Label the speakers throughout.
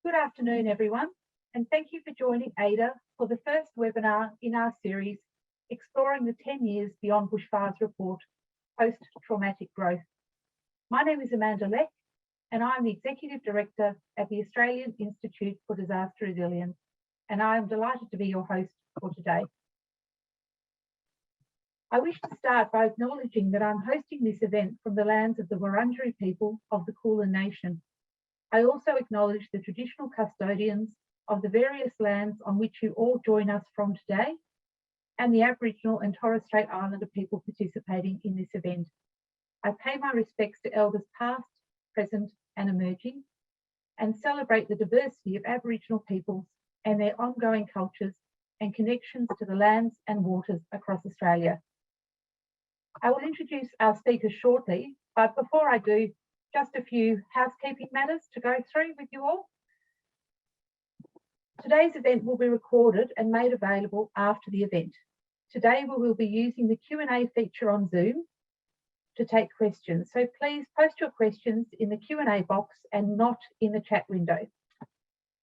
Speaker 1: Good afternoon, everyone, and thank you for joining Ada for the first webinar in our series, Exploring the 10 Years Beyond Bushfires Report, Post-Traumatic Growth. My name is Amanda Leck, and I'm the Executive Director at the Australian Institute for Disaster Resilience, and I am delighted to be your host for today. I wish to start by acknowledging that I'm hosting this event from the lands of the Wurundjeri people of the Kulin Nation. I also acknowledge the traditional custodians of the various lands on which you all join us from today, and the Aboriginal and Torres Strait Islander people participating in this event. I pay my respects to elders past, present, and emerging, and celebrate the diversity of Aboriginal peoples and their ongoing cultures and connections to the lands and waters across Australia. I will introduce our speakers shortly, but before I do, just a few housekeeping matters to go through with you all. Today's event will be recorded and made available after the event. Today we will be using the Q&A feature on Zoom to take questions. So please post your questions in the Q&A box and not in the chat window.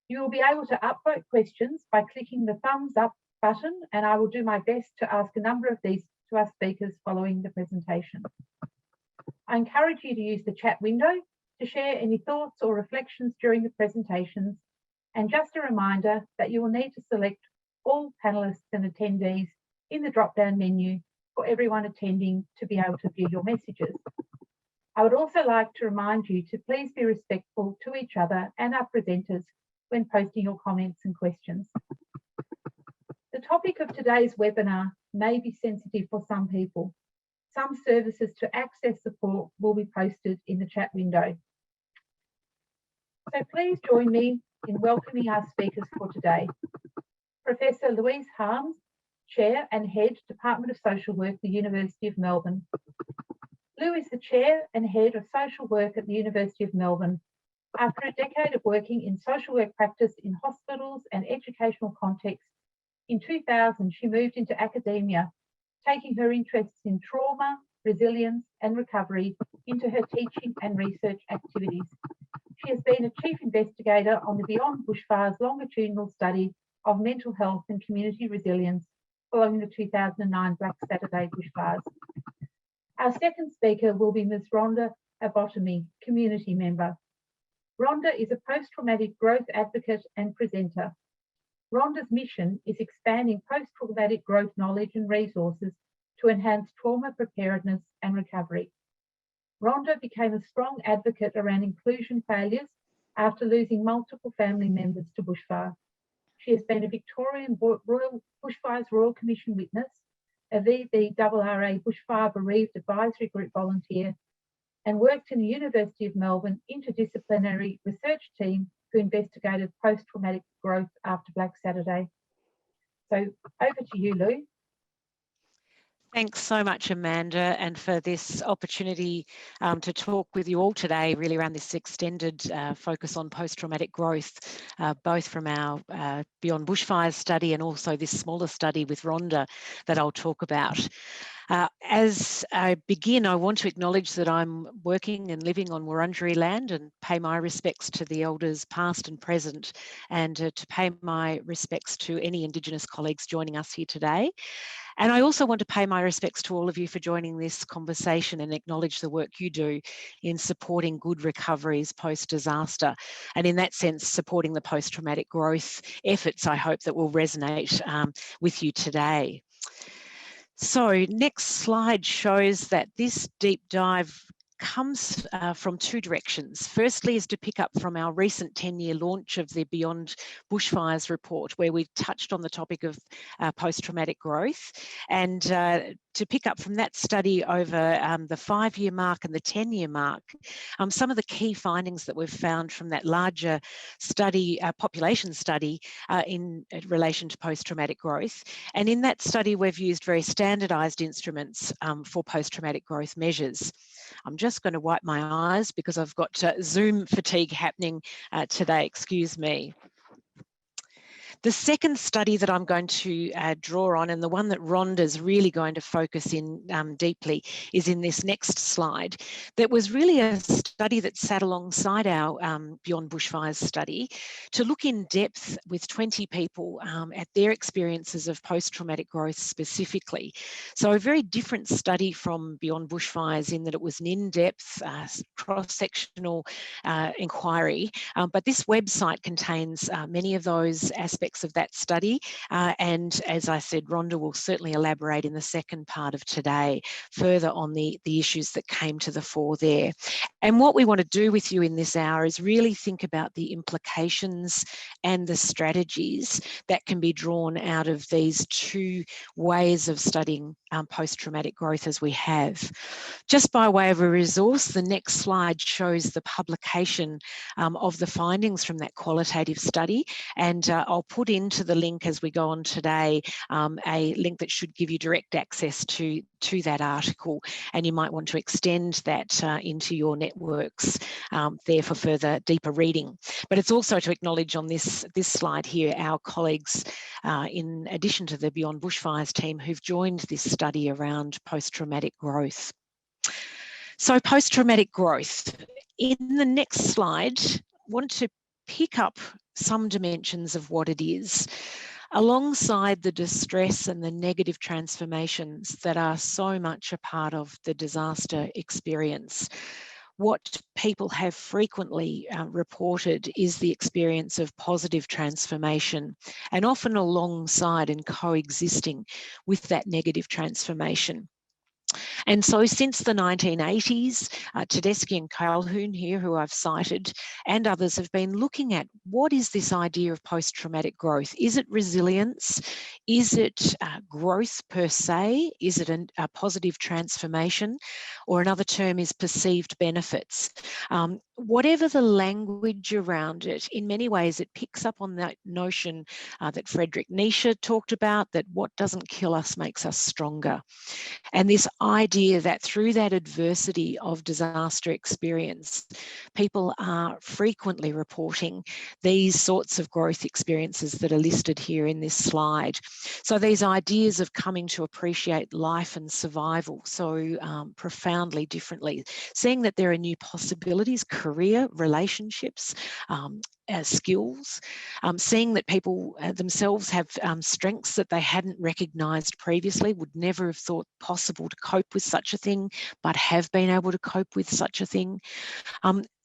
Speaker 1: You will be able to upvote questions by clicking the thumbs up button, and I will do my best to ask a number of these to our speakers following the presentation. I encourage you to use the chat window to share any thoughts or reflections during the presentations, and just a reminder that you will need to select all panellists and attendees in the drop-down menu for everyone attending to be able to view your messages. I would also like to remind you to please be respectful to each other and our presenters when posting your comments and questions. The topic of today's webinar may be sensitive for some people. Some services to access support will be posted in the chat window. So please join me in welcoming our speakers for today. Professor Louise Harms, Chair and Head, Department of Social Work, the University of Melbourne. Lou is the Chair and Head of Social Work at the University of Melbourne. After a decade of working in social work practice in hospitals and educational contexts, in 2000 she moved into academia, taking her interests in trauma, resilience and recovery into her teaching and research activities. She has been a chief investigator on the Beyond Bushfires longitudinal study of mental health and community resilience following the 2009 Black Saturday bushfires. Our second speaker will be Ms. Rhonda Abotomey, community member. Rhonda is a post-traumatic growth advocate and presenter. Rhonda's mission is expanding post-traumatic growth knowledge and resources to enhance trauma preparedness and recovery. Rhonda became a strong advocate around inclusion failures after losing multiple family members to bushfire. She has been a Victorian Bushfires Royal Commission witness, a VBRRA Bushfire Bereaved Advisory Group volunteer, and worked in the University of Melbourne interdisciplinary research team who investigated post-traumatic growth after Black Saturday. So over to you, Lou.
Speaker 2: Thanks so much, Amanda, and for this opportunity to talk with you all today, really around this extended focus on post-traumatic growth, both from our Beyond Bushfires study and also this smaller study with Rhonda that I'll talk about. As I begin, I want to acknowledge that I'm working and living on Wurundjeri land and pay my respects to the elders past and present, and to pay my respects to any Indigenous colleagues joining us here today. And I also want to pay my respects to all of you for joining this conversation and acknowledge the work you do in supporting good recoveries post-disaster. And in that sense, supporting the post-traumatic growth efforts, I hope, that will resonate with you today. So next slide shows that this deep dive comes from two directions. Firstly is to pick up from our recent 10-year launch of the Beyond Bushfires Report, where we touched on the topic of post-traumatic growth, and to pick up from that study over the 5-year mark and the 10-year mark, some of the key findings that we've found from that larger study, population study in relation to post-traumatic growth. And in that study, we've used very standardised instruments for post-traumatic growth measures. I'm just going to wipe my eyes because I've got Zoom fatigue happening today, excuse me. The second study that I'm going to draw on, and the one that Rhonda's really going to focus in deeply, is in this next slide. That was really a study that sat alongside our Beyond Bushfires study to look in depth with 20 people at their experiences of post-traumatic growth specifically. So a very different study from Beyond Bushfires in that it was an in-depth, cross-sectional inquiry, but this website contains many of those aspects of that study, and as I said, Rhonda will certainly elaborate in the second part of today further on the issues that came to the fore there. And what we want to do with you in this hour is really think about the implications and the strategies that can be drawn out of these two ways of studying post-traumatic growth as we have. Just by way of a resource, the next slide shows the publication of the findings from that qualitative study, and I'll put into the link as we go on today a link that should give you direct access to that article, and you might want to extend that into your networks there for further deeper reading. But it's also to acknowledge on this slide here our colleagues in addition to the Beyond Bushfires team who've joined this study around post-traumatic growth. So post-traumatic growth. In the next slide, I want to pick up some dimensions of what it is, alongside the distress and the negative transformations that are so much a part of the disaster experience. What people have frequently reported is the experience of positive transformation, and often alongside and coexisting with that negative transformation. And so since the 1980s, Tedeschi and Calhoun here, who I've cited, and others have been looking at what is this idea of post-traumatic growth? Is it resilience? Is it growth per se? Is it a positive transformation? Or another term is perceived benefits. Whatever the language around it, in many ways it picks up on that notion that Friedrich Nietzsche talked about, that what doesn't kill us makes us stronger. And this idea that through that adversity of disaster experience, people are frequently reporting these sorts of growth experiences that are listed here in this slide. So these ideas of coming to appreciate life and survival so profoundly differently, seeing that there are new possibilities, career, relationships, skills, seeing that people themselves have strengths that they hadn't recognised previously, would never have thought possible to cope with such a thing, but have been able to cope with such a thing.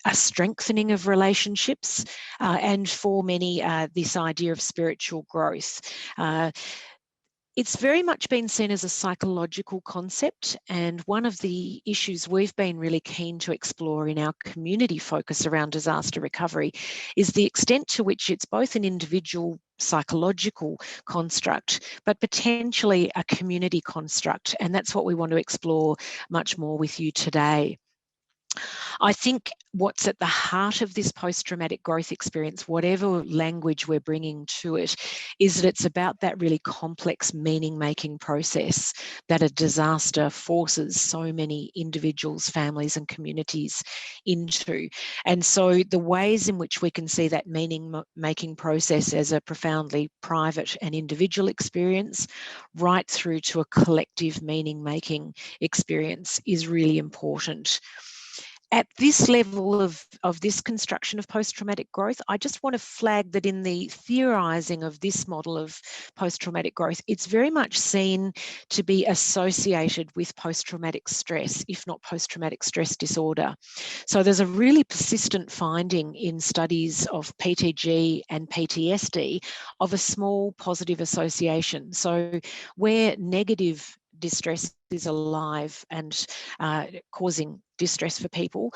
Speaker 2: A strengthening of relationships, and for many, this idea of spiritual growth. It's very much been seen as a psychological concept, and one of the issues we've been really keen to explore in our community focus around disaster recovery is the extent to which it's both an individual psychological construct, but potentially a community construct, and that's what we want to explore much more with you today. I think what's at the heart of this post-traumatic growth experience, whatever language we're bringing to it, is that it's about that really complex meaning-making process that a disaster forces so many individuals, families and communities into. And so the ways in which we can see that meaning-making process as a profoundly private and individual experience, right through to a collective meaning-making experience, is really important. At this level of this construction of post-traumatic growth, I just want to flag that in the theorising of this model of post-traumatic growth, it's very much seen to be associated with post-traumatic stress, if not post-traumatic stress disorder. So there's a really persistent finding in studies of PTG and PTSD of a small positive association. So where negative distress is alive and causing distress for people,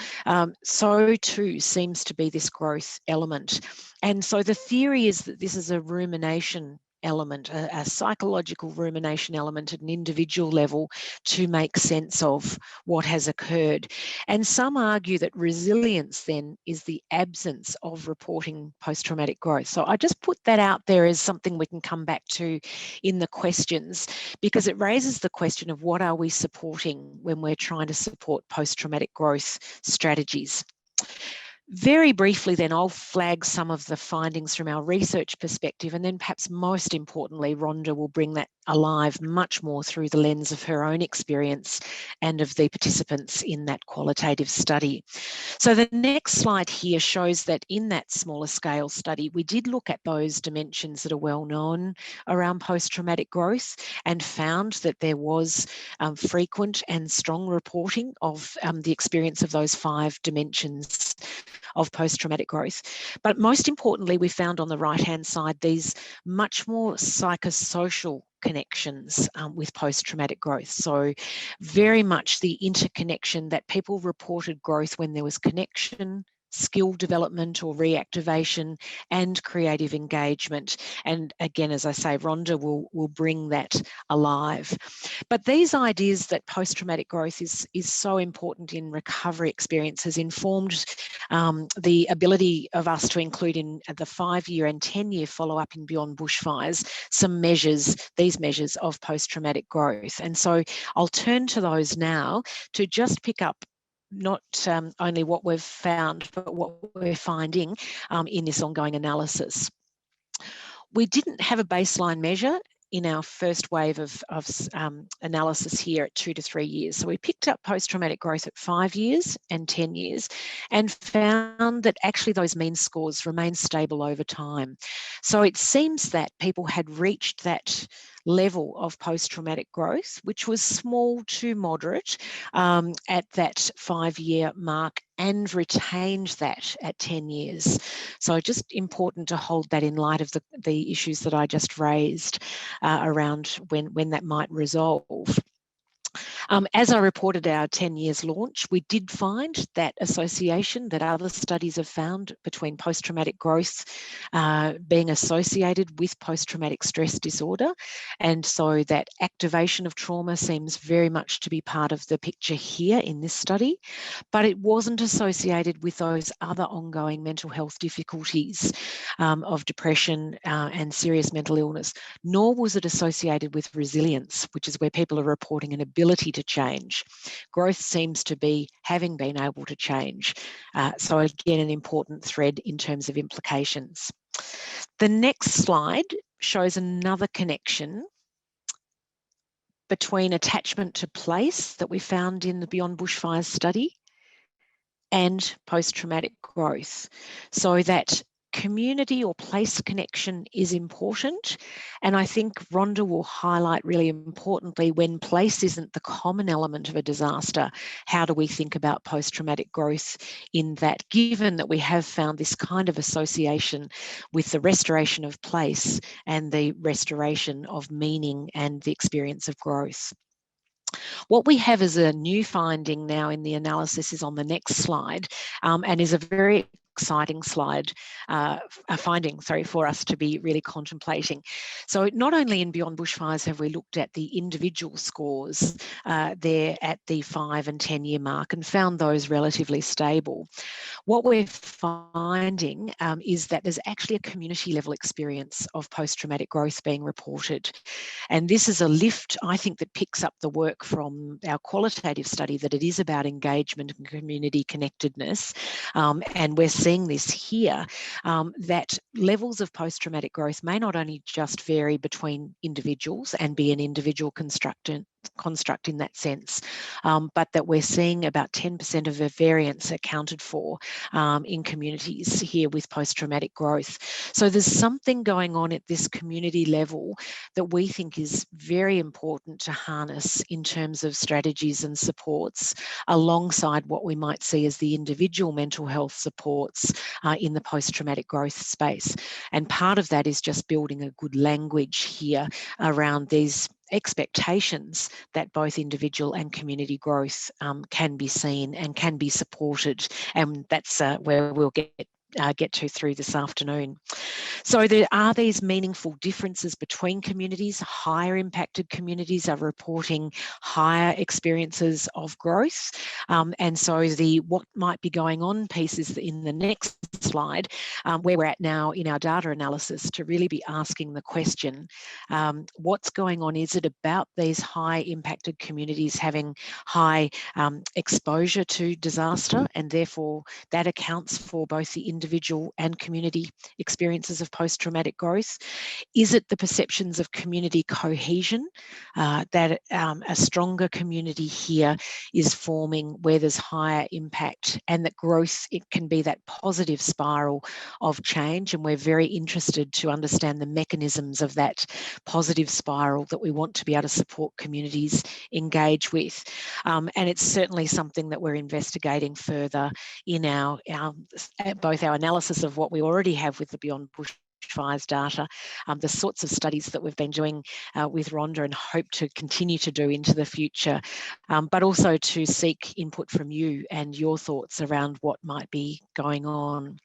Speaker 2: so too seems to be this growth element. And so the theory is that this is a rumination element, a psychological rumination element at an individual level to make sense of what has occurred. And some argue that resilience then is the absence of reporting post-traumatic growth. So I just put that out there as something we can come back to in the questions, because it raises the question of what are we supporting when we're trying to support post-traumatic growth strategies. Very briefly then, I'll flag some of the findings from our research perspective, and then perhaps most importantly, Rhonda will bring that alive much more through the lens of her own experience and of the participants in that qualitative study. So the next slide here shows that in that smaller scale study, we did look at those dimensions that are well known around post-traumatic growth and found that there was frequent and strong reporting of the experience of those 5 dimensions of post-traumatic growth. But most importantly, we found on the right-hand side these much more psychosocial connections with post-traumatic growth. So very much the interconnection that people reported growth when there was connection, skill development or reactivation, and creative engagement. And again, as I say, Rhonda will bring that alive. But these ideas that post-traumatic growth is so important in recovery experience has informed the ability of us to include in the 5-year and 10-year follow-up in Beyond Bushfires some measures, these measures of post-traumatic growth. And so I'll turn to those now to just pick up not only what we've found, but what we're finding in this ongoing analysis. We didn't have a baseline measure in our first wave of analysis here at 2 to 3 years. So we picked up post-traumatic growth at 5 years and 10 years and found that actually those mean scores remain stable over time. So it seems that people had reached that level of post-traumatic growth, which was small to moderate at that 5-year mark, and retained that at 10 years. So just important to hold that in light of the issues that I just raised around when that might resolve. As I reported our 10 years launch, we did find that association that other studies have found between post-traumatic growth being associated with post-traumatic stress disorder. And so that activation of trauma seems very much to be part of the picture here in this study, but it wasn't associated with those other ongoing mental health difficulties of depression and serious mental illness, nor was it associated with resilience, which is where people are reporting an ability to change. Growth seems to be having been able to change. So again, an important thread in terms of implications. The next slide shows another connection between attachment to place that we found in the Beyond Bushfires study and post-traumatic growth. So that community or place connection is important. And I think Rhonda will highlight really importantly, when place isn't the common element of a disaster, how do we think about post-traumatic growth in that, given that we have found this kind of association with the restoration of place and the restoration of meaning and the experience of growth. What we have as a new finding now in the analysis is on the next slide, and is a very exciting finding for us to be really contemplating. So not only in Beyond Bushfires have we looked at the individual scores there at the 5 and 10 year mark and found those relatively stable. What we're finding is that there's actually a community level experience of post-traumatic growth being reported. And this is a lift, I think, that picks up the work from our qualitative study, that it is about engagement and community connectedness. And we're seeing this here, that levels of post-traumatic growth may not only just vary between individuals and be an individual construct in that sense, but that we're seeing about 10% of the variance accounted for in communities here with post-traumatic growth. So there's something going on at this community level that we think is very important to harness in terms of strategies and supports, alongside what we might see as the individual mental health supports in the post-traumatic growth space. And part of that is just building a good language here around these expectations that both individual and community growth can be seen and can be supported, and that's where we'll get to through this afternoon. So there are these meaningful differences between communities. Higher impacted communities are reporting higher experiences of growth. And so the what might be going on piece is in the next slide, where we're at now in our data analysis to really be asking the question, what's going on? Is it about these high impacted communities having high exposure to disaster, and therefore that accounts for both the individual and community experiences of post-traumatic growth? Is it the perceptions of community cohesion, that a stronger community here is forming where there's higher impact, and that growth, it can be that positive spiral of change, and we're very interested to understand the mechanisms of that positive spiral that we want to be able to support communities engage with. And it's certainly something that we're investigating further in our both our analysis of what we already have with the Beyond Bushfires data, the sorts of studies that we've been doing with Rhonda and hope to continue to do into the future, but also to seek input from you and your thoughts around what might be going on.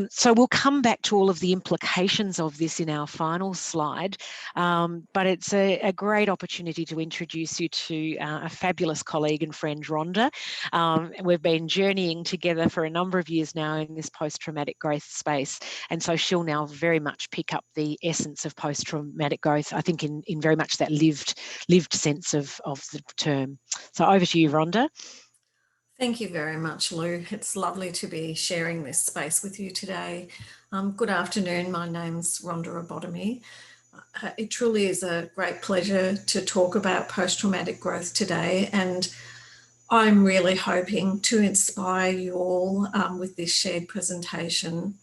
Speaker 2: So we'll come back to all of the implications of this in our final slide, but it's a great opportunity to introduce you to a fabulous colleague and friend, Rhonda. We've been journeying together for a number of years now in this post-traumatic growth space, and so she'll now very much pick up the essence of post-traumatic growth, I think in very much that lived sense of the term. So over to you, Rhonda.
Speaker 3: Thank you very much, Lou. It's lovely to be sharing this space with you today. Good afternoon. My name's Rhonda Abotomey. It truly is a great pleasure to talk about post-traumatic growth today, and I'm really hoping to inspire you all with this shared presentation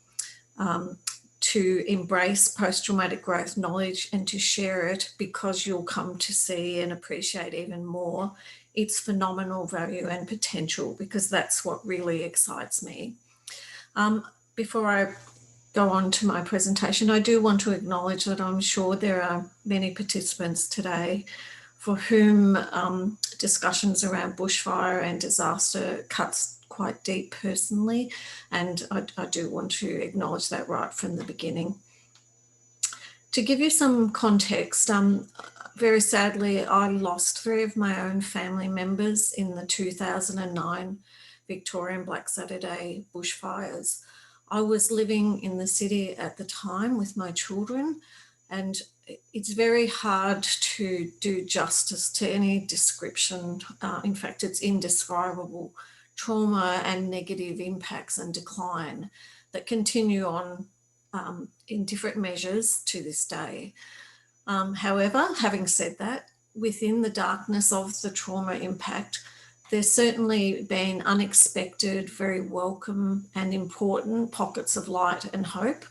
Speaker 3: to embrace post-traumatic growth knowledge and to share it, because you'll come to see and appreciate even more its phenomenal value and potential, because that's what really excites me. Before I go on to my presentation, I do want to acknowledge that I'm sure there are many participants today for whom discussions around bushfire and disaster cuts quite deep personally, and I do want to acknowledge that right from the beginning. To give you some context, very sadly, I lost 3 of my own family members in the 2009 Victorian Black Saturday bushfires. I was living in the city at the time with my children, and it's very hard to do justice to any description. In fact, it's indescribable trauma and negative impacts and decline that continue on in different measures to this day. However, having said that, within the darkness of the trauma impact, there's certainly been unexpected, very welcome and important pockets of light and hope.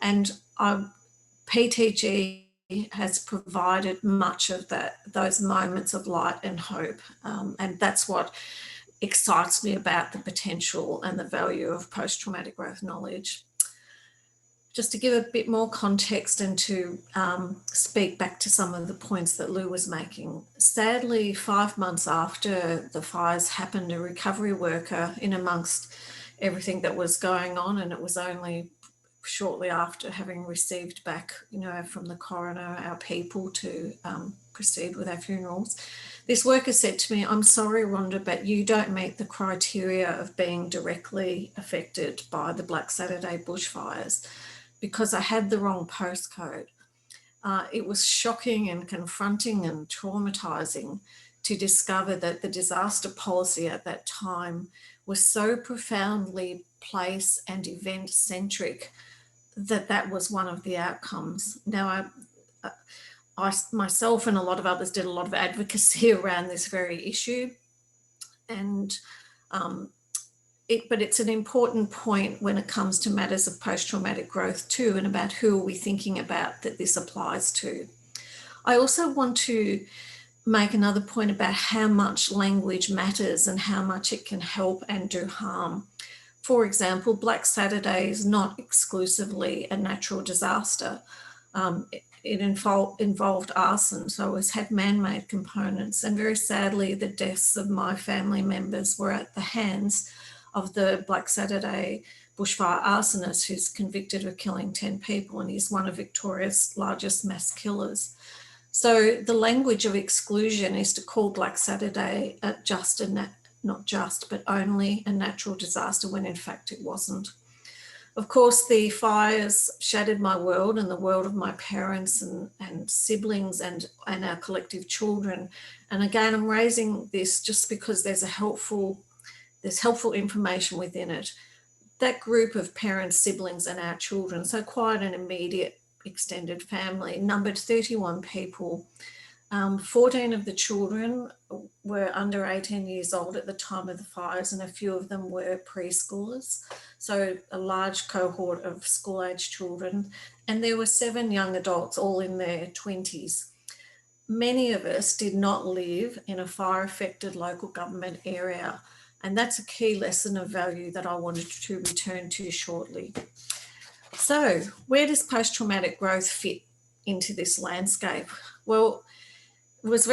Speaker 3: And PTG has provided much of those moments of light and hope. And that's what excites me about the potential and the value of post-traumatic growth knowledge. Just to give a bit more context and to speak back to some of the points that Lou was making. Sadly, 5 months after the fires happened, a recovery worker, in amongst everything that was going on, and it was only shortly after having received back, from the coroner, our people to proceed with our funerals, this worker said to me, "I'm sorry, Rhonda, but you don't meet the criteria of being directly affected by the Black Saturday bushfires, because I had the wrong postcode." It was shocking and confronting and traumatizing to discover that the disaster policy at that time was so profoundly place and event centric that was one of the outcomes. Now, I myself and a lot of others did a lot of advocacy around this very issue, and but it's an important point when it comes to matters of post-traumatic growth too, and about who are we thinking about that this applies to. I also want to make another point about how much language matters and how much it can help and do harm. For example, Black Saturday is not exclusively a natural disaster. It involved arson, so it had man-made components, and very sadly, the deaths of my family members were at the hands of the Black Saturday bushfire arsonist who's convicted of killing 10 people, and he's one of Victoria's largest mass killers. So the language of exclusion is to call Black Saturday not just, but only a natural disaster when in fact it wasn't. Of course, the fires shattered my world and the world of my parents and siblings and our collective children. And again, I'm raising this just because there's helpful information within it. That group of parents, siblings and our children, so quite an immediate extended family, numbered 31 people. 14 of the children were under 18 years old at the time of the fires, and a few of them were preschoolers. So a large cohort of school-age children. And there were 7 young adults, all in their 20s. Many of us did not live in a fire-affected local government area. And that's a key lesson of value that I wanted to return to shortly. So where does post-traumatic growth fit into this landscape? Well, it was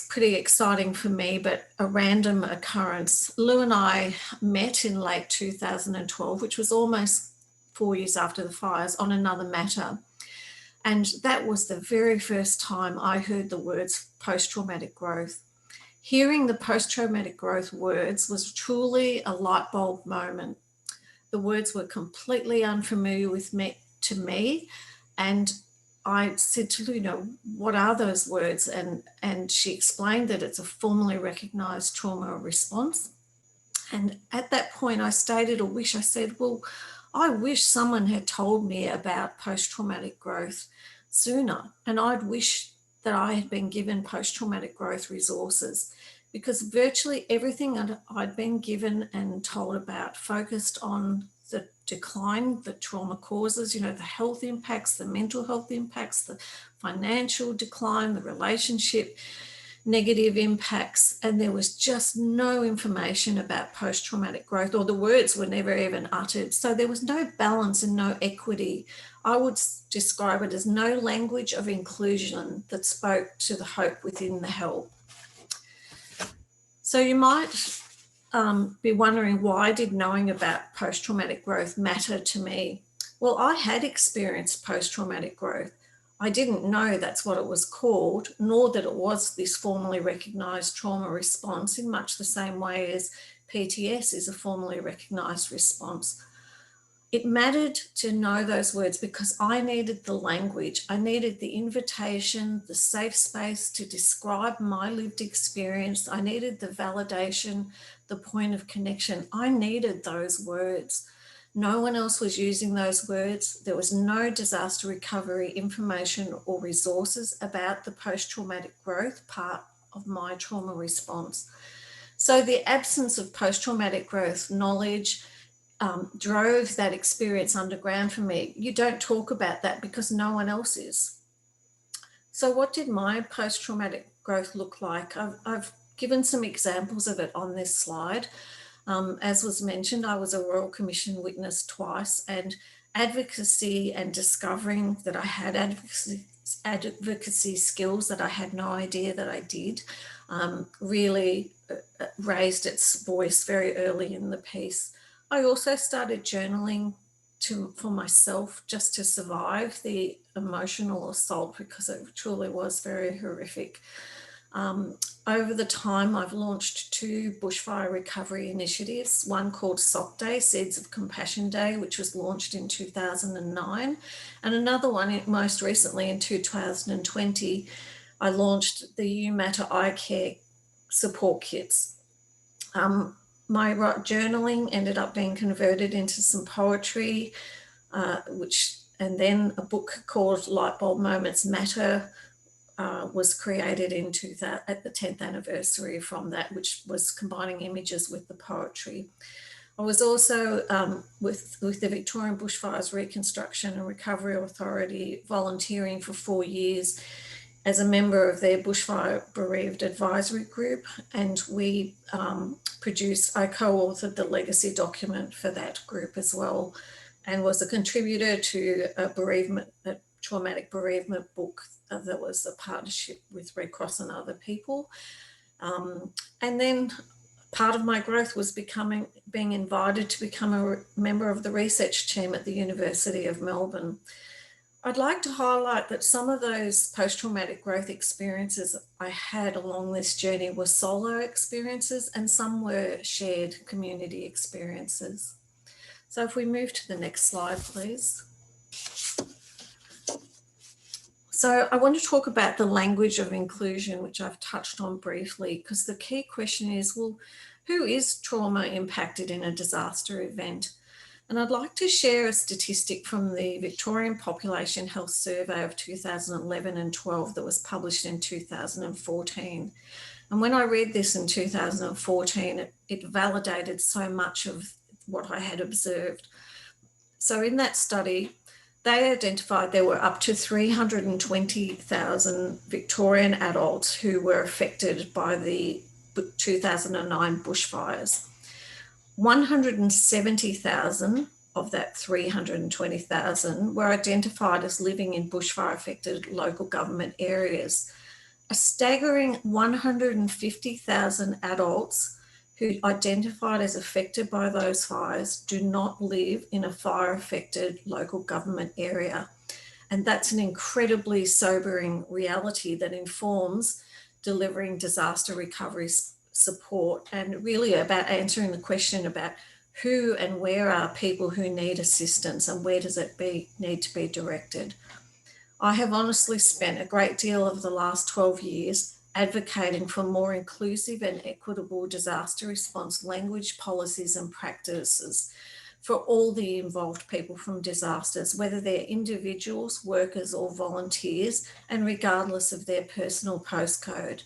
Speaker 3: pretty exciting for me, but a random occurrence. Lou and I met in late 2012, which was almost 4 years after the fires, on another matter. And that was the very first time I heard the words post-traumatic growth. Hearing the post-traumatic growth words was truly a light bulb moment. The words were completely unfamiliar to me, and I said to Lou, what are those words? And she explained that it's a formally recognised trauma response. And at that point I stated a wish. I said, well, I wish someone had told me about post-traumatic growth sooner, and I'd wish that I had been given post-traumatic growth resources, because virtually everything I'd been given and told about focused on the decline that trauma causes, the health impacts, the mental health impacts, the financial decline, the relationship negative impacts, and there was just no information about post-traumatic growth, or the words were never even uttered. So there was no balance and no equity. I would describe it as no language of inclusion that spoke to the hope within the help. So you might be wondering, why did knowing about post-traumatic growth matter to me? Well, I had experienced post-traumatic growth. I didn't know that's what it was called, nor that it was this formally recognised trauma response in much the same way as PTS is a formally recognised response. It mattered to know those words because I needed the language. I needed the invitation, the safe space to describe my lived experience. I needed the validation, the point of connection. I needed those words. No one else was using those words. There was no disaster recovery information or resources about the post-traumatic growth part of my trauma response. So the absence of post-traumatic growth knowledge drove that experience underground for me. You don't talk about that because no one else is. So what did my post-traumatic growth look like? I've given some examples of it on this slide. As was mentioned, I was a Royal Commission witness twice, and advocacy and discovering that I had advocacy skills that I had no idea that I did really raised its voice very early in the piece. I also started journaling for myself just to survive the emotional assault, because it truly was very horrific. Over the time, I've launched 2 bushfire recovery initiatives, one called SOC Day, Seeds of Compassion Day, which was launched in 2009, and another one most recently in 2020, I launched the You Matter Eye Care support kits. My journaling ended up being converted into some poetry, and then a book called Light Bulb Moments Matter was created at the 10th anniversary from that, which was combining images with the poetry. I was also with the Victorian Bushfires Reconstruction and Recovery Authority volunteering for 4 years as a member of their Bushfire Bereaved Advisory Group, and I co-authored the legacy document for that group as well, and was a contributor to a traumatic bereavement book that was a partnership with Red Cross and other people. And then Part of my growth was being invited to become a member of the research team at the University of Melbourne. I'd like to highlight that some of those post-traumatic growth experiences I had along this journey were solo experiences and some were shared community experiences. So if we move to the next slide, please. So I want to talk about the language of inclusion, which I've touched on briefly, because the key question is, well, who is trauma impacted in a disaster event? And I'd like to share a statistic from the Victorian Population Health Survey of 2011 and 12 that was published in 2014. And when I read this in 2014, it validated so much of what I had observed. So in that study, they identified there were up to 320,000 Victorian adults who were affected by the 2009 bushfires. 170,000 of that 320,000 were identified as living in bushfire-affected local government areas. A staggering 150,000 adults who identified as affected by those fires do not live in a fire-affected local government area. And that's an incredibly sobering reality that informs delivering disaster recovery support and really about answering the question about who and where are people who need assistance and where does it need to be directed. I have honestly spent a great deal of the last 12 years advocating for more inclusive and equitable disaster response language, policies and practices for all the involved people from disasters, whether they're individuals, workers or volunteers, and regardless of their personal postcode.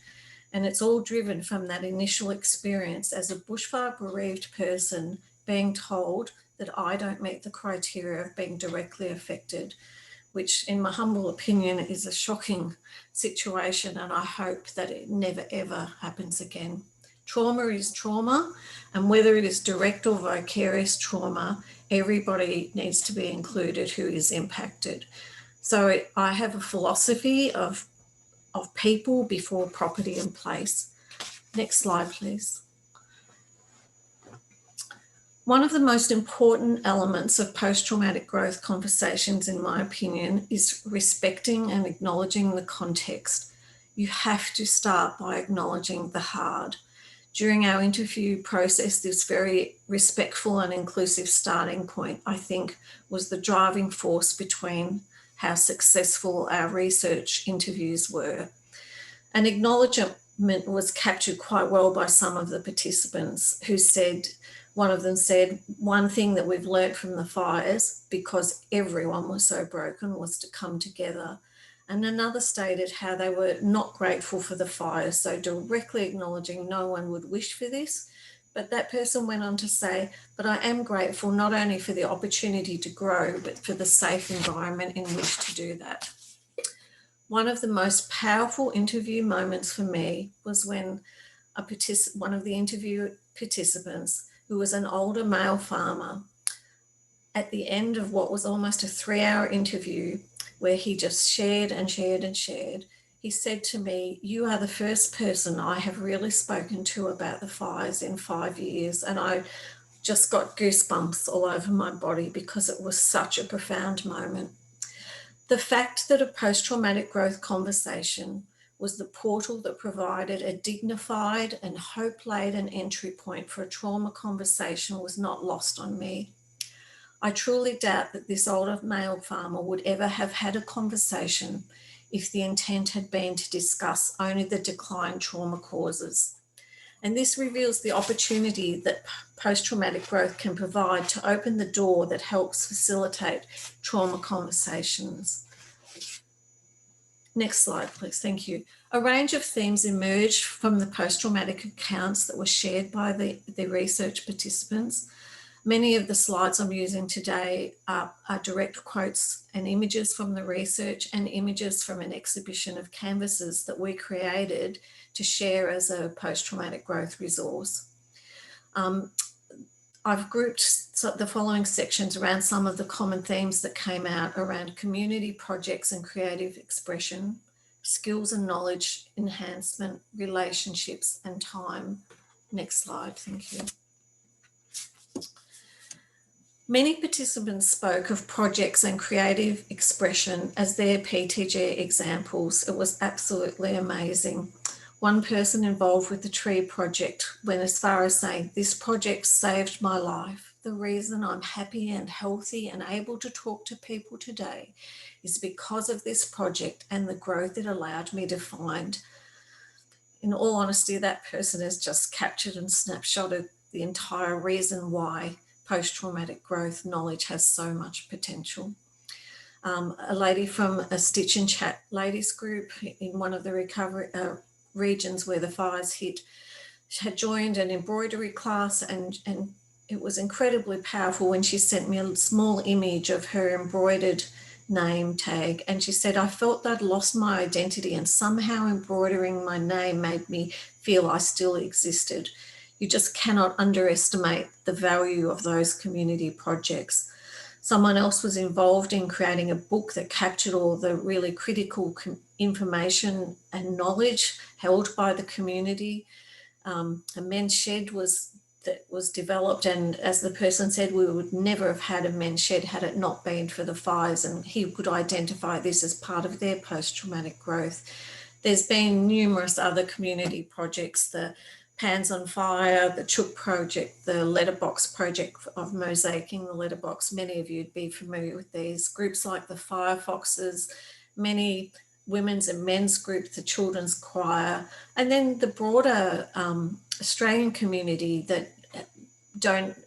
Speaker 3: And it's all driven from that initial experience as a bushfire bereaved person being told that I don't meet the criteria of being directly affected, which in my humble opinion is a shocking situation, and I hope that it never ever happens again. Trauma is trauma, and whether it is direct or vicarious trauma, everybody needs to be included who is impacted. So I have a philosophy of people before property and place. Next slide, please. One of the most important elements of post-traumatic growth conversations, in my opinion, is respecting and acknowledging the context. You have to start by acknowledging the hard. During our interview process, this very respectful and inclusive starting point, I think, was the driving force between how successful our research interviews were. An acknowledgement was captured quite well by some of the participants who said, one of them said, one thing that we've learned from the fires, because everyone was so broken, was to come together. And another stated how they were not grateful for the fires, so directly acknowledging no one would wish for this. But that person went on to say, but I am grateful not only for the opportunity to grow, but for the safe environment in which to do that. One of the most powerful interview moments for me was when one of the interview participants, who was an older male farmer, at the end of what was almost a 3-hour interview where he just shared and shared and shared, he said to me, "You are the first person I have really spoken to about the fires in 5 years." And I just got goosebumps all over my body because it was such a profound moment. The fact that a post-traumatic growth conversation was the portal that provided a dignified and hope-laden entry point for a trauma conversation was not lost on me. I truly doubt that this older male farmer would ever have had a conversation if the intent had been to discuss only the decline trauma causes. And this reveals the opportunity that post-traumatic growth can provide to open the door that helps facilitate trauma conversations. Next slide, please. Thank you. A range of themes emerged from the post-traumatic accounts that were shared by the research participants. Many of the slides I'm using today are direct quotes and images from the research and images from an exhibition of canvases that we created to share as a post-traumatic growth resource. I've grouped the following sections around some of the common themes that came out around community projects and creative expression, skills and knowledge enhancement, relationships and time. Next slide, thank you. Many participants spoke of projects and creative expression as their PTG examples. It was absolutely amazing. One person involved with the tree project went as far as saying, "This project saved my life. The reason I'm happy and healthy and able to talk to people today is because of this project and the growth it allowed me to find." In all honesty, that person has just captured and snapshotted the entire reason why post-traumatic growth knowledge has so much potential. A lady from a Stitch and Chat ladies group in one of the recovery regions where the fires hit had joined an embroidery class, and it was incredibly powerful when she sent me a small image of her embroidered name tag, and she said, "I felt that I'd lost my identity and somehow embroidering my name made me feel I still existed." You just cannot underestimate the value of those community projects. Someone else was involved in creating a book that captured all the really critical information and knowledge held by the community. A men's shed was developed, and as the person said, we would never have had a men's shed had it not been for the fires, and he could identify this as part of their post-traumatic growth. There's been numerous other community projects, the Pans on Fire, the Chook project, the letterbox project of mosaicing the letterbox. Many of you would be familiar with these. Groups like the Firefoxes, many women's and men's groups, the Children's Choir, and then the broader Australian community that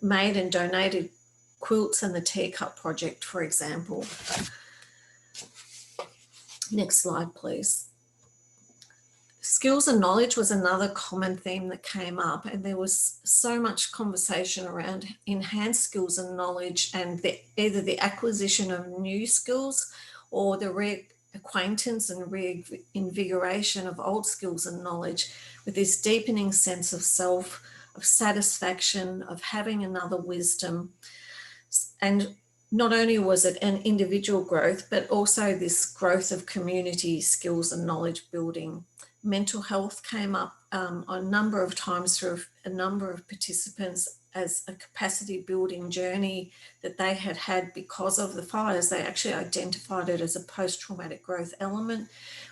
Speaker 3: made and donated quilts and the Teacup Project, for example. Next slide, please. Skills and knowledge was another common theme that came up, and there was so much conversation around enhanced skills and knowledge and either the acquisition of new skills or the reacquaintance and reinvigoration of old skills and knowledge, with this deepening sense of self, of satisfaction, of having another wisdom. And not only was it an individual growth, but also this growth of community skills and knowledge building. Mental health came up a number of times through a number of participants as a capacity building journey that they had because of the fires. They actually identified it as a post-traumatic growth element,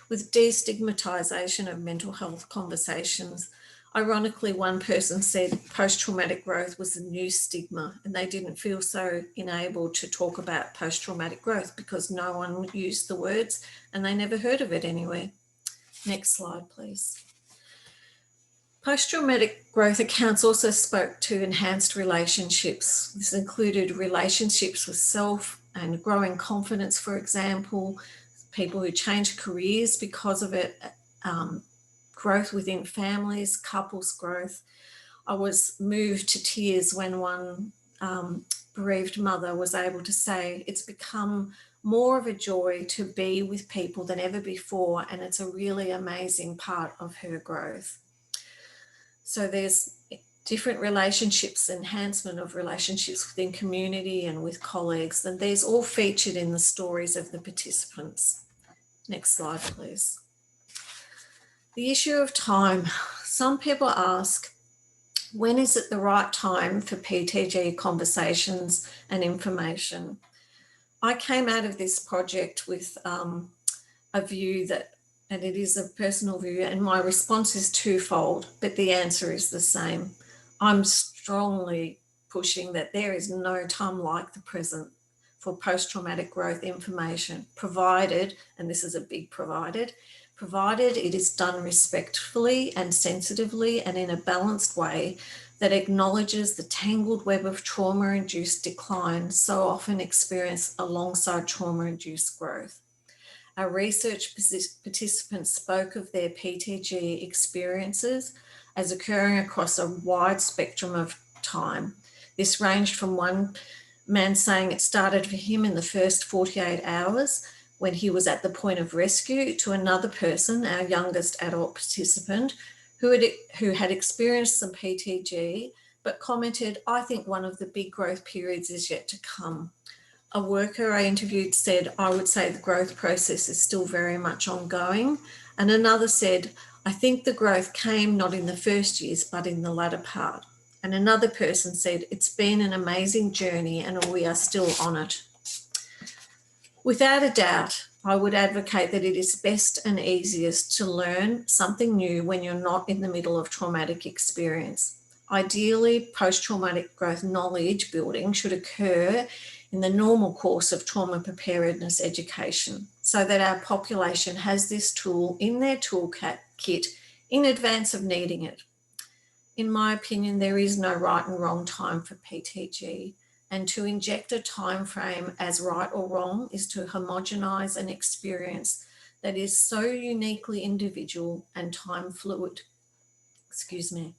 Speaker 3: with destigmatization of mental health conversations. Ironically, one person said post-traumatic growth was a new stigma, and they didn't feel so enabled to talk about post-traumatic growth because no one used the words and they never heard of it anywhere. Next slide, please. Post-traumatic growth accounts also spoke to enhanced relationships. This included relationships with self and growing confidence, for example, people who changed careers because of it, growth within families, couples growth. I was moved to tears when one bereaved mother was able to say, "It's become more of a joy to be with people than ever before, and it's a really amazing part of her growth." So there's different relationships, enhancement of relationships within community and with colleagues, and these all featured in the stories of the participants. Next slide, please. The issue of time. Some people ask, when is it the right time for PTG conversations and information? I came out of this project with a view that, and it is a personal view, and my response is twofold, but the answer is the same. I'm strongly pushing that there is no time like the present for post-traumatic growth information, provided, and this is a big provided it is done respectfully and sensitively and in a balanced way that acknowledges the tangled web of trauma-induced decline so often experienced alongside trauma-induced growth. Our research participants spoke of their PTG experiences as occurring across a wide spectrum of time. This ranged from one man saying it started for him in the first 48 hours when he was at the point of rescue, to another person, our youngest adult participant, who had experienced some PTG, but commented, "I think one of the big growth periods is yet to come." A worker I interviewed said, "I would say the growth process is still very much ongoing." And another said, I think the growth came not in the first years, but in the latter part. And another person said, it's been an amazing journey and we are still on it. Without a doubt, I would advocate that it is best and easiest to learn something new when you're not in the middle of traumatic experience. Ideally, post-traumatic growth knowledge building should occur in the normal course of trauma preparedness education so that our population has this tool in their toolkit in advance of needing it. In my opinion, there is no right and wrong time for PTG, and to inject a time frame as right or wrong is to homogenise an experience that is so uniquely individual and time fluid. Excuse me.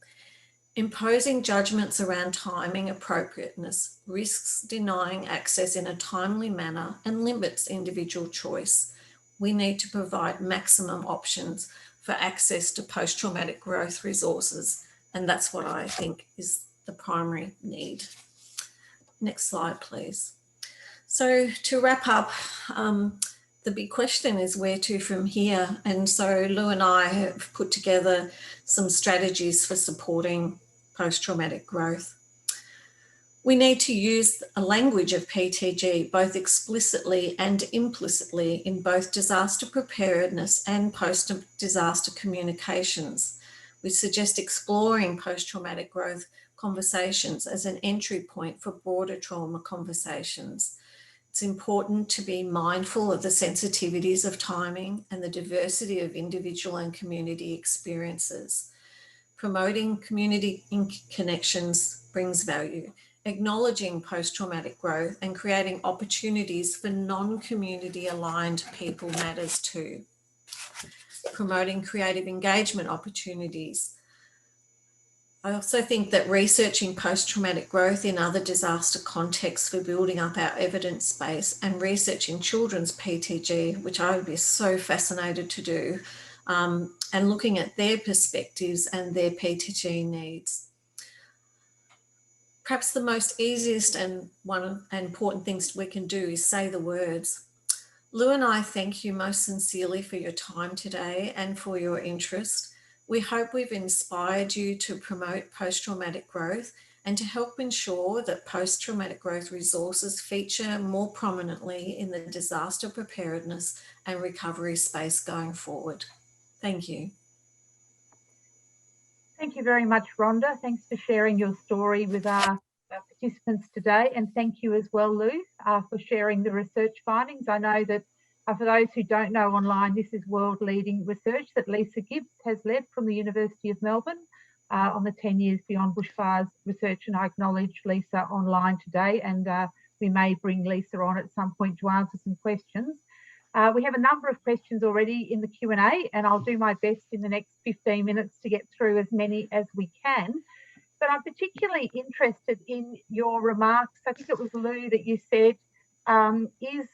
Speaker 3: Imposing judgments around timing appropriateness risks denying access in a timely manner and limits individual choice. We need to provide maximum options for access to post-traumatic growth resources, and that's what I think is the primary need. Next slide, please. So to wrap up, the big question is where to from here? And so Lou and I have put together some strategies for supporting post-traumatic growth. We need to use a language of PTG, both explicitly and implicitly, in both disaster preparedness and post-disaster communications. We suggest exploring post-traumatic growth conversations as an entry point for broader trauma conversations. It's important to be mindful of the sensitivities of timing and the diversity of individual and community experiences. Promoting community connections brings value. Acknowledging post-traumatic growth and creating opportunities for non-community aligned people matters too. Promoting creative engagement opportunities. I also think that researching post-traumatic growth in other disaster contexts for building up our evidence base and researching children's PTG, which I would be so fascinated to do, and looking at their perspectives and their PTG needs. Perhaps the most easiest and important things we can do is say the words. Lou and I thank you most sincerely for your time today and for your interest. We hope we've inspired you to promote post-traumatic growth and to help ensure that post-traumatic growth resources feature more prominently in the disaster preparedness and recovery space going forward. Thank you.
Speaker 1: Thank you very much, Rhonda. Thanks for sharing your story with our participants today. And thank you as well, Lou, for sharing the research findings. I know that for those who don't know online, this is world-leading research that Lisa Gibbs has led from the University of Melbourne on the 10 Years Beyond Bushfires research. And I acknowledge Lisa online today, and we may bring Lisa on at some point to answer some questions. We have a number of questions already in the Q&A, and I'll do my best in the next 15 minutes to get through as many as we can. But I'm particularly interested in your remarks. I think it was Lou that you said, is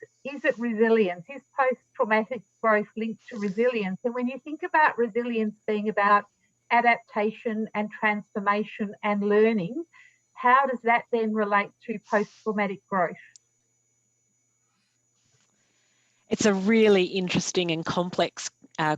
Speaker 1: it resilience? Is post-traumatic growth linked to resilience? And when you think about resilience being about adaptation and transformation and learning, how does that then relate to post-traumatic growth?
Speaker 2: It's a really interesting and complex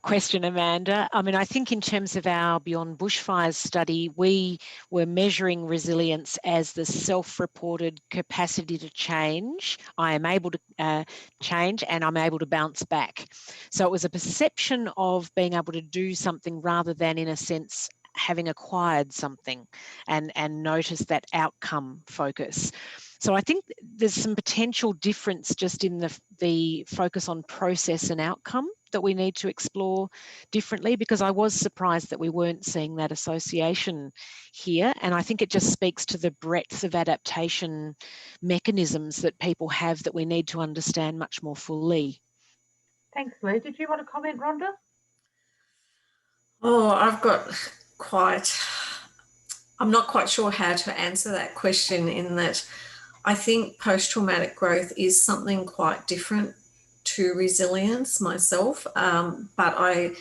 Speaker 2: question, Amanda. I mean, I think in terms of our Beyond Bushfires study, we were measuring resilience as the self-reported capacity to change. I am able to change and I'm able to bounce back. So it was a perception of being able to do something rather than, in a sense, having acquired something, and notice that outcome focus. So I think there's some potential difference just in the focus on process and outcome that we need to explore differently, because I was surprised that we weren't seeing that association here. And I think it just speaks to the breadth of adaptation mechanisms that people have that we need to understand much more fully.
Speaker 1: Thanks, Lou. Did you want to comment, Rhonda?
Speaker 3: Oh, I'm not quite sure how to answer that question, in that I think post-traumatic growth is something quite different to resilience myself, but I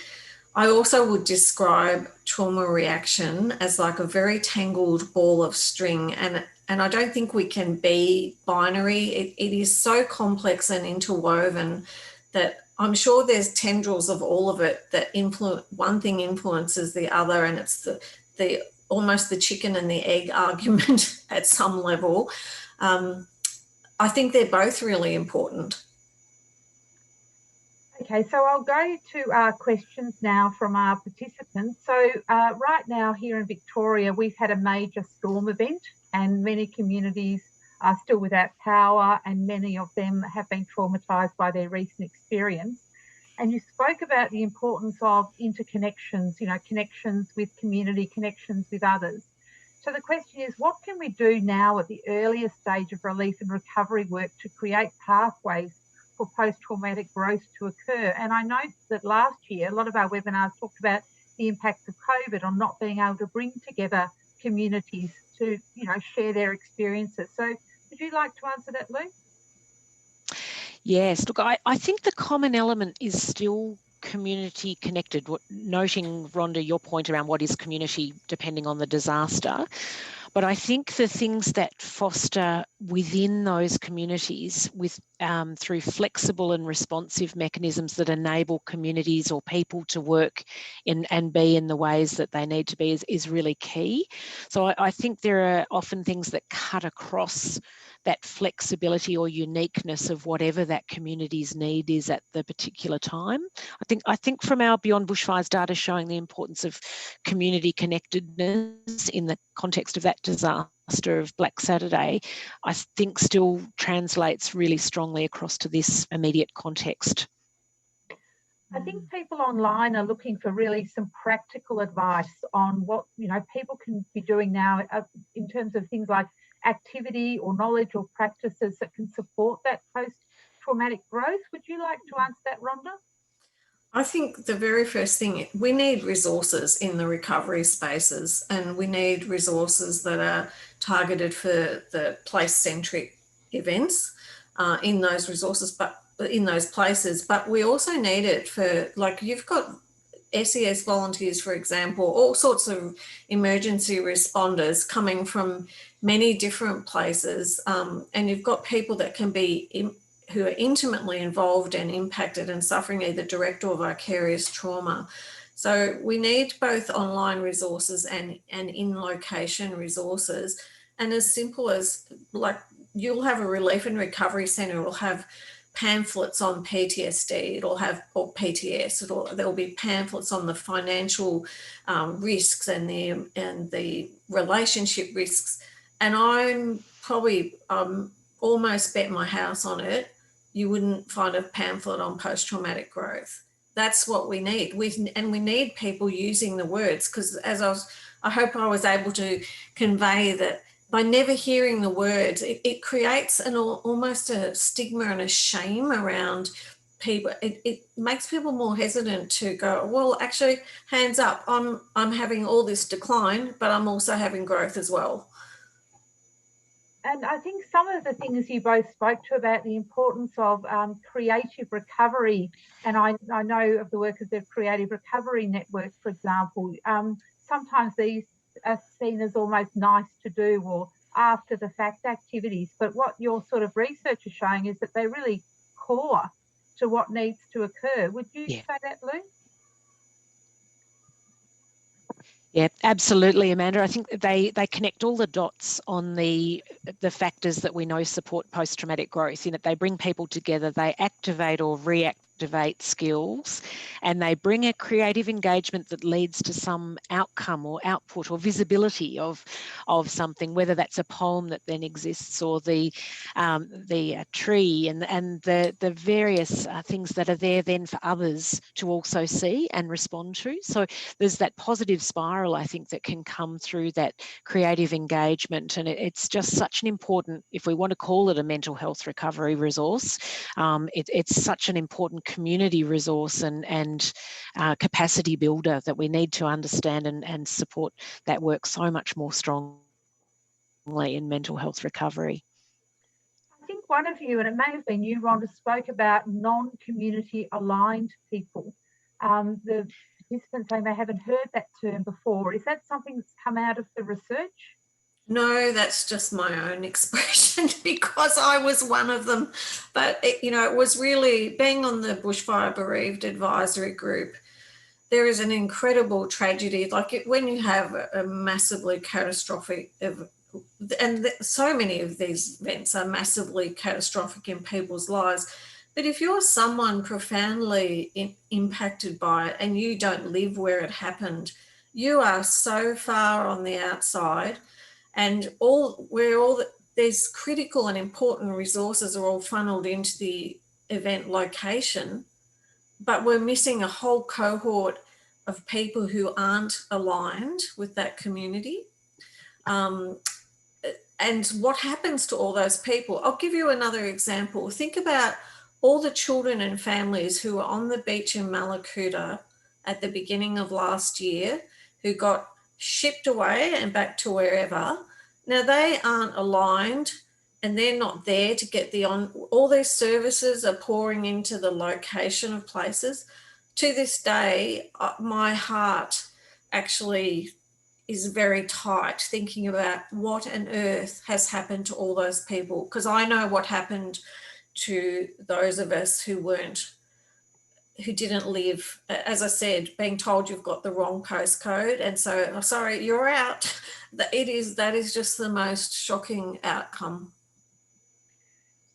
Speaker 3: also would describe trauma reaction as like a very tangled ball of string, and I don't think we can be binary. It is so complex and interwoven that I'm sure there's tendrils of all of it that one thing influences the other, and it's the almost the chicken and the egg argument at some level. I think they're both really important.
Speaker 1: Okay, so I'll go to our questions now from our participants. So right now here in Victoria, we've had a major storm event and many communities are still without power, and many of them have been traumatised by their recent experience. And you spoke about the importance of interconnections, you know, connections with community, connections with others. So the question is, what can we do now at the earliest stage of relief and recovery work to create pathways for post-traumatic growth to occur? And I note that last year, a lot of our webinars talked about the impacts of COVID on not being able to bring together communities to, you know, share their experiences. So would you like to answer that, Lou?
Speaker 2: Yes, look, I think the common element is still community connected, noting, Rhonda, your point around what is community depending on the disaster. But I think the things that foster within those communities through flexible and responsive mechanisms that enable communities or people to work in and be in the ways that they need to be is really key. So I think there are often things that cut across that flexibility or uniqueness of whatever that community's need is at the particular time. I think from our Beyond Bushfires data showing the importance of community connectedness in the context of that disaster of Black Saturday, I think still translates really strongly across to this immediate context.
Speaker 1: I think people online are looking for really some practical advice on what, you know, people can be doing now in terms of things like activity or knowledge or practices that can support that post-traumatic growth. Would you like to answer that, Rhonda?
Speaker 3: I think the very first thing, we need resources in the recovery spaces, and we need resources that are targeted for the place-centric events in those resources, but in those places. But we also need it for, like, you've got SES volunteers, for example, all sorts of emergency responders coming from many different places, and you've got people that can be who are intimately involved and impacted and suffering either direct or vicarious trauma. So we need both online resources and in-location resources. And as simple as, like, you'll have a relief and recovery centre, it'll have pamphlets on PTSD, it'll have, or PTS, there'll be pamphlets on the financial risks and the relationship risks. And I'm probably almost bet my house on it, you wouldn't find a pamphlet on post-traumatic growth. That's what we need. And we need people using the words, because I hope I was able to convey that by never hearing the words, it creates almost a stigma and a shame around people. It makes people more hesitant to go, well, actually, hands up, I'm having all this decline, but I'm also having growth as well.
Speaker 1: And I think some of the things you both spoke to about the importance of creative recovery, and I know of the work of the Creative Recovery Network, for example, sometimes these are seen as almost nice to do or after the fact activities, but what your sort of research is showing is that they're really core to what needs to occur. Would you say that, Lou?
Speaker 2: Yeah, absolutely, Amanda. I think they connect all the dots on the factors that we know support post-traumatic growth. In that they bring people together, they activate or reactivate skills, and they bring a creative engagement that leads to some outcome or output or visibility of something, whether that's a poem that then exists or the tree and the various things that are there then for others to also see and respond to. So there's that positive spiral, I think, that can come through that creative engagement, and it's just such an important, if we want to call it a mental health recovery resource, it's such an important community resource and capacity builder that we need to understand and support that work so much more strongly in mental health recovery.
Speaker 1: I think one of you, and it may have been you, Rhonda, spoke about non-community aligned people. The participants say they haven't heard that term before. Is that something that's come out of the research?
Speaker 3: No, that's just my own expression because I was one of them. But, it was really being on the Bushfire Bereaved Advisory Group. There is an incredible tragedy, like when you have a massively catastrophic, and so many of these events are massively catastrophic in people's lives. But if you're someone profoundly impacted by it and you don't live where it happened, you are so far on the outside, and these critical and important resources are all funneled into the event location, but we're missing a whole cohort of people who aren't aligned with that community. And what happens to all those people? I'll give you another example. Think about all the children and families who were on the beach in Malakuta at the beginning of last year, who got shipped away and back to wherever. Now, they aren't aligned and they're not there to get all their services are pouring into the location of places. To this day, my heart actually is very tight thinking about what on earth has happened to all those people, because I know what happened to those of us who didn't live, as I said, being told you've got the wrong postcode and so, oh, sorry, you're out. That is just the most shocking outcome.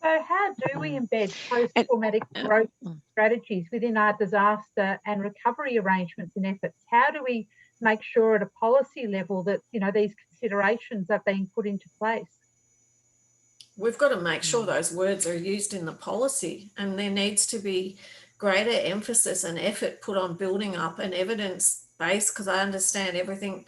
Speaker 1: So how do we embed post-traumatic growth strategies within our disaster and recovery arrangements and efforts? How do we make sure at a policy level that, these considerations are being put into place?
Speaker 3: We've got to make sure those words are used in the policy, and there needs to be greater emphasis and effort put on building up an evidence base, because I understand everything,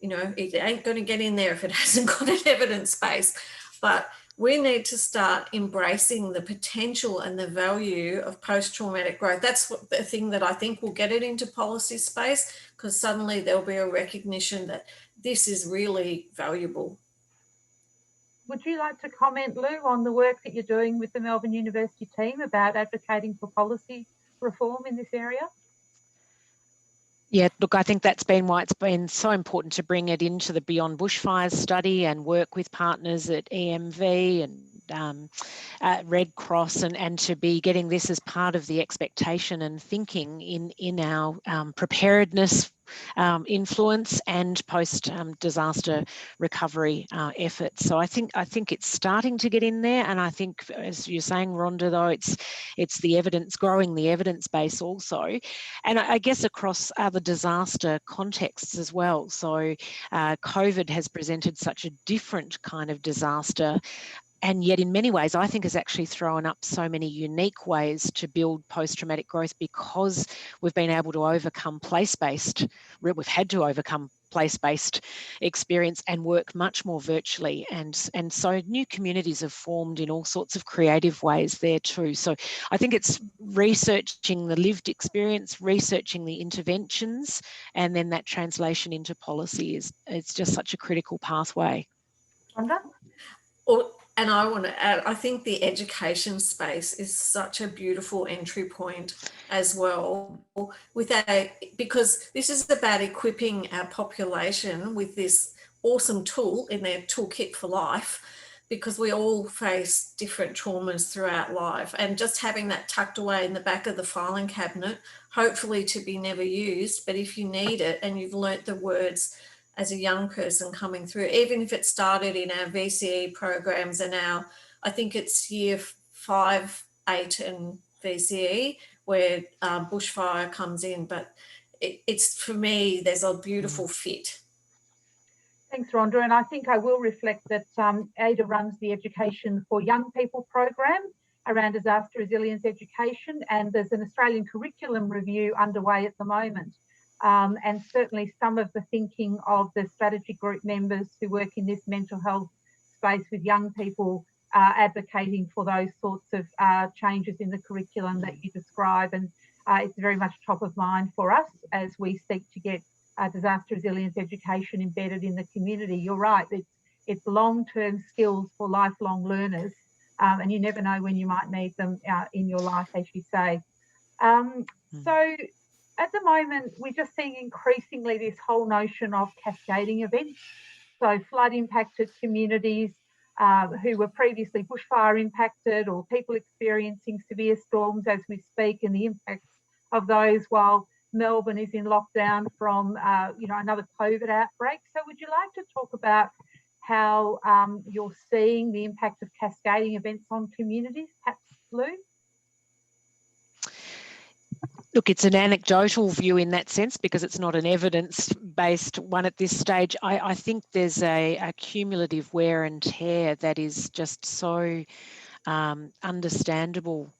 Speaker 3: it ain't going to get in there if it hasn't got an evidence base. But we need to start embracing the potential and the value of post-traumatic growth. That's the thing that I think will get it into policy space, because suddenly there'll be a recognition that this is really valuable.
Speaker 1: Would you like to comment, Lou, on the work that you're doing with the Melbourne University team about advocating for policy reform in this area?
Speaker 2: Yeah, look, I think that's been why it's been so important to bring it into the Beyond Bushfires study and work with partners at EMV and Red Cross, and to be getting this as part of the expectation and thinking in our preparedness influence and post-disaster recovery efforts. So I think it's starting to get in there, and I think, as you're saying, Rhonda, though, it's the evidence, growing the evidence base also, and I guess across other disaster contexts as well. So COVID has presented such a different kind of disaster, and yet in many ways I think has actually thrown up so many unique ways to build post-traumatic growth, because we've been able to overcome we've had to overcome place-based experience and work much more virtually, and so new communities have formed in all sorts of creative ways there too. So I think it's researching the lived experience, researching the interventions, and then that translation into policy it's just such a critical pathway.
Speaker 1: Rhonda?
Speaker 3: And I want to add, I think the education space is such a beautiful entry point as well, because this is about equipping our population with this awesome tool in their toolkit for life, because we all face different traumas throughout life, and just having that tucked away in the back of the filing cabinet, hopefully to be never used, but if you need it and you've learnt the words as a young person coming through, even if it started in our VCE programs and I think it's year 5, 8 and VCE where bushfire comes in, but it's, for me, there's a beautiful fit.
Speaker 1: Thanks, Rhonda. And I think I will reflect that Ada runs the Education for Young People program around disaster resilience education, and there's an Australian curriculum review underway at the moment. And certainly some of the thinking of the strategy group members who work in this mental health space with young people advocating for those sorts of changes in the curriculum that you describe. And it's very much top of mind for us as we seek to get disaster resilience education embedded in the community. You're right, it's long-term skills for lifelong learners, and you never know when you might need them in your life, as you say. So at the moment, we're just seeing increasingly this whole notion of cascading events. so flood impacted communities who were previously bushfire impacted, or people experiencing severe storms as we speak, and the impacts of those while Melbourne is in lockdown from another COVID outbreak. So would you like to talk about how you're seeing the impact of cascading events on communities, perhaps, Lou?
Speaker 2: Look, it's an anecdotal view in that sense because it's not an evidence-based one at this stage. I think there's a cumulative wear and tear that is just so understandable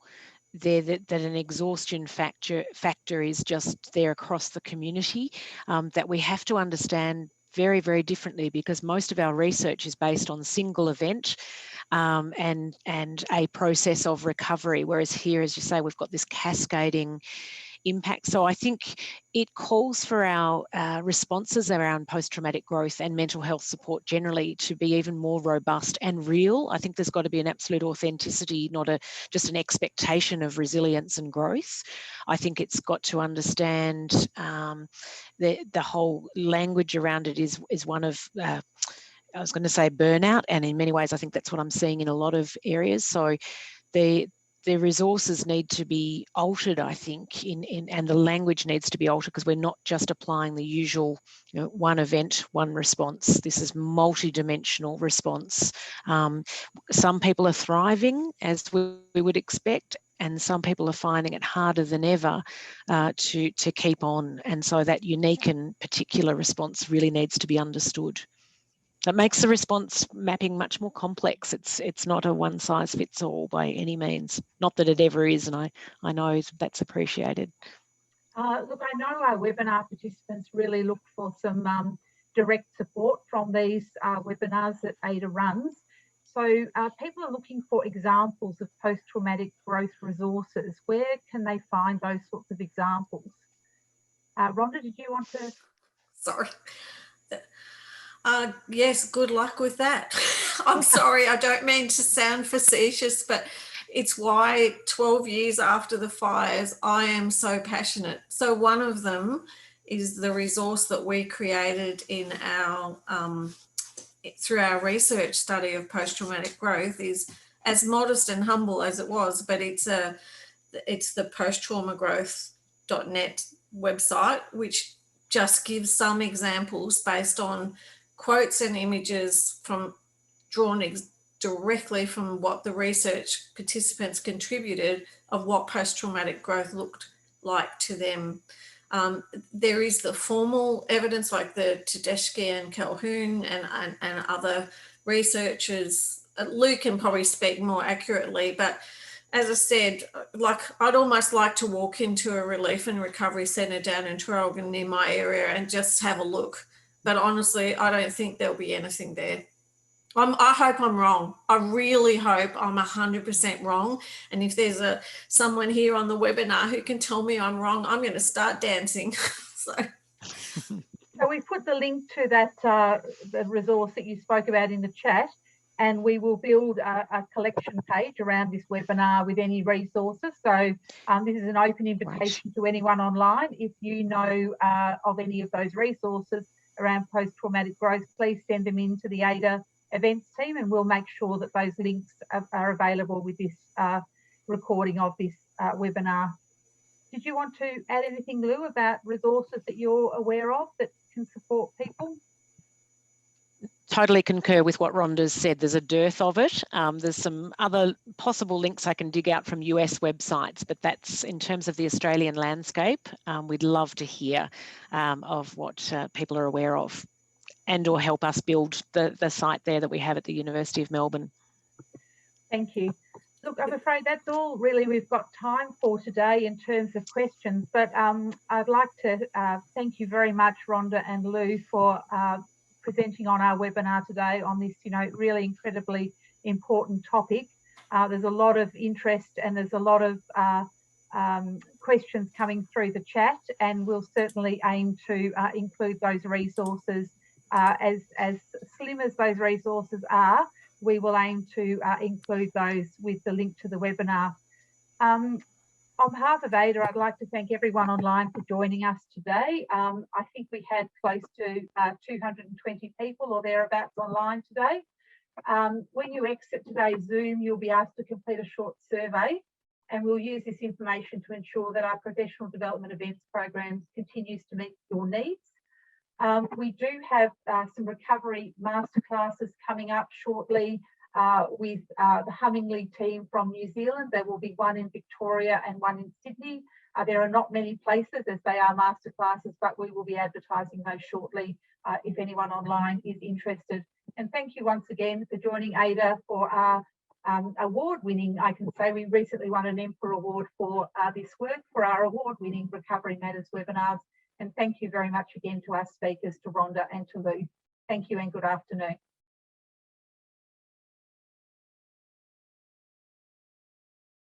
Speaker 2: there that an exhaustion factor is just there across the community, that we have to understand very, very differently, because most of our research is based on single event and a process of recovery, whereas here, as you say, we've got this cascading impact. So I think it calls for our responses around post-traumatic growth and mental health support generally to be even more robust and real. I think there's got to be an absolute authenticity, not just an expectation of resilience and growth. I think it's got to understand the whole language around it is one of I was going to say burnout, and in many ways I think that's what I'm seeing in a lot of areas. So the resources need to be altered, I think, and the language needs to be altered, because we're not just applying the usual, one event, one response. This is multi-dimensional response. Some people are thriving, as we would expect, and some people are finding it harder than ever to keep on. And so that unique and particular response really needs to be understood. That makes the response mapping much more complex. It's not a one size fits all by any means. Not that it ever is, and I know that's appreciated.
Speaker 1: Look, I know our webinar participants really look for some direct support from these webinars that Ada runs. So people are looking for examples of post-traumatic growth resources. Where can they find those sorts of examples? Rhonda, did you want to?
Speaker 3: Sorry. Yes, good luck with that. I'm sorry, I don't mean to sound facetious, but it's why 12 years after the fires, I am so passionate. So one of them is the resource that we created in our, through our research study of post-traumatic growth, is as modest and humble as it was, but it's the posttraumagrowth.net website, which just gives some examples based on quotes and images drawn directly from what the research participants contributed of what post-traumatic growth looked like to them. There is the formal evidence like the Tedeschi and Calhoun and other researchers. Lou can probably speak more accurately, but as I said, I'd almost like to walk into a relief and recovery centre down in Traralgon near my area and just have a look. But honestly, I don't think there'll be anything there. I hope I'm wrong. I really hope I'm 100% wrong. And if there's someone here on the webinar who can tell me I'm wrong, I'm going to start dancing. So
Speaker 1: we put the link to that the resource that you spoke about in the chat, and we will build a collection page around this webinar with any resources. So this is an open invitation to anyone online. If you know of any of those resources around post-traumatic growth, please send them in to the Ada events team, and we'll make sure that those links are available with this recording of this webinar. Did you want to add anything, Lou, about resources that you're aware of that can support people?
Speaker 2: Totally concur with what Rhonda's said. There's a dearth of it. There's some other possible links I can dig out from US websites, but that's in terms of the Australian landscape. We'd love to hear of what people are aware of, and or help us build the site there that we have at the University of Melbourne. Thank you.
Speaker 1: Look, I'm afraid that's all really we've got time for today in terms of questions, but I'd like to thank you very much, Rhonda and Lou, for presenting on our webinar today on this, really incredibly important topic. There's a lot of interest and there's a lot of questions coming through the chat, and we'll certainly aim to include those resources as slim as those resources are. We will aim to include those with the link to the webinar. On behalf of ADA, I'd like to thank everyone online for joining us today. I think we had close to 220 people or thereabouts online today. When you exit today's Zoom, you'll be asked to complete a short survey, and we'll use this information to ensure that our professional development events programs continues to meet your needs. We do have some recovery masterclasses coming up shortly with the Hummingly team from New Zealand. There will be one in Victoria and one in Sydney. There are not many places as they are masterclasses, but we will be advertising those shortly if anyone online is interested. And thank you once again for joining ADA for our award-winning, I can say we recently won an Emperor Award for this work, for our award-winning Recovery Matters webinars. And thank you very much again to our speakers, to Rhonda and to Lou. Thank you and good afternoon.